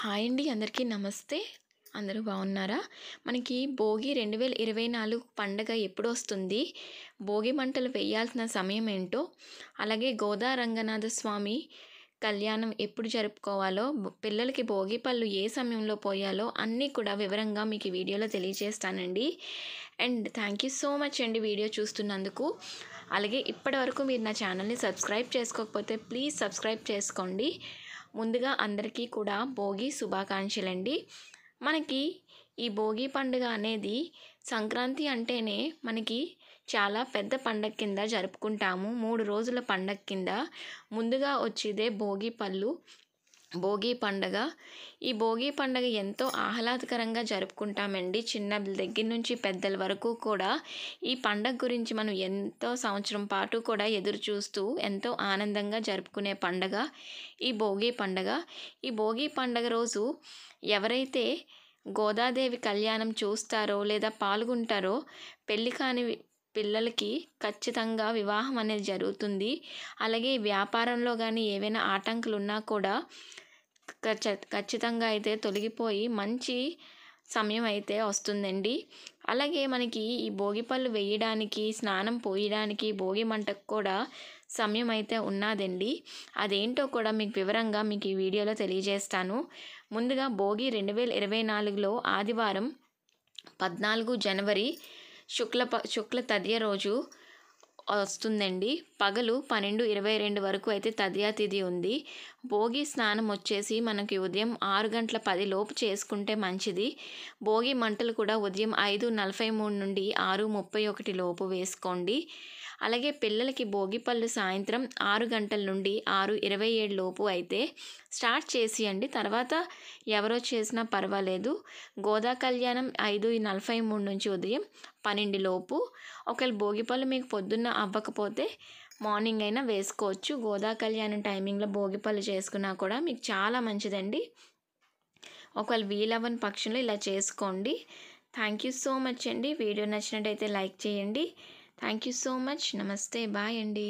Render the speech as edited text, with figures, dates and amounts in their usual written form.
Hi అండి, అందరికీ నమస్తే. అందరూ బాగున్నారా? మనకి భోగి 2024 పండగ ఎప్పుడొస్తుంది? భోగి మంటలు వేయాల్సిన సమయం ఏంటో, అలాగే గోదా రంగనాథ స్వామి కళ్యాణం ఎప్పుడు జరుపుకోవాలో, పిల్లలకి భోగి పళ్ళు ఏ సమయంలో పోయాలో అన్నీ కూడా వివరంగా మీకు ఈ వీడియోలో తెలియజేస్తానండి. And thank you so much అండి వీడియో చూస్తున్నందుకు. అలాగే ఇప్పటివరకు మీరు నా ఛానల్ని సబ్స్క్రైబ్ చేసుకోకపోతే ప్లీజ్ సబ్స్క్రైబ్ చేసుకోండి. ముందుగా అందరికీ కూడా భోగి శుభాకాంక్షలండి. మనకి ఈ భోగి పండుగ అనేది సంక్రాంతి అంటేనే మనకి చాలా పెద్ద పండగ కింద జరుపుకుంటాము. 3 రోజుల పండగ కింద ముందుగా వచ్చేదే భోగి పండగ. ఈ భోగి పండగ ఎంతో ఆహ్లాదకరంగా జరుపుకుంటామండి. చిన్నల దగ్గర నుంచి పెద్దల వరకు కూడా ఈ పండగ గురించి మనం ఎంతో సంవత్సరం పాటు కూడా ఎదురు చూస్తూ ఎంతో ఆనందంగా జరుపుకునే పండగ ఈ భోగి పండగ. ఈ భోగి పండగ రోజు ఎవరైతే గోదాదేవి కళ్యాణం చూస్తారో లేదా పాల్గొంటారో పెళ్ళి కాని పిల్లలకి ఖచ్చితంగా వివాహం అనేది జరుగుతుంది. అలాగే వ్యాపారంలో కానీ ఏవైనా ఆటంకులు ఉన్నా కూడా ఖచ్చితంగా అయితే తొలగిపోయి మంచి సమయం అయితే వస్తుందండి. అలాగే మనకి ఈ భోగిపళ్ళు వేయడానికి, స్నానం పోయడానికి, భోగి మంటకు కూడా సమయం అయితే ఉన్నదండి. అదేంటో కూడా మీకు వివరంగా మీకు ఈ వీడియోలో తెలియజేస్తాను. ముందుగా భోగి 2024లో ఆదివారం 14 జనవరి శుక్ల తదియ రోజు వస్తుందండి. పగలు 12:22 వరకు అయితే తదియా తిథి ఉంది. భోగి స్నానం వచ్చేసి మనకి ఉదయం 6:10 లోపు చేసుకుంటే మంచిది. భోగి మంటలు కూడా ఉదయం 5:43 నుండి 6:31 లోపు వేసుకోండి. అలాగే పిల్లలకి భోగి పళ్ళు సాయంత్రం 6 గంటల నుండి 6:27 లోపు అయితే స్టార్ట్ చేసియండి. తర్వాత ఎవరో చేసినా పర్వాలేదు. గోదా కళ్యాణం 5:43 నుంచి ఉదయం 12 లోపు. ఒకవేళ భోగిపళ్ళు మీకు పొద్దున్న అవ్వకపోతే మార్నింగ్ అయినా వేసుకోవచ్చు. గోదా కళ్యాణం టైమింగ్లో భోగిపళ్ళు చేసుకున్నా కూడా మీకు చాలా మంచిదండి. ఒకవేళ వీలవ్వని పక్షంలో ఇలా చేసుకోండి. థ్యాంక్ యూ సో మచ్ అండి. వీడియో నచ్చినట్టయితే లైక్ చేయండి. Thank you so much. నమస్తే, బాయ్ అండి.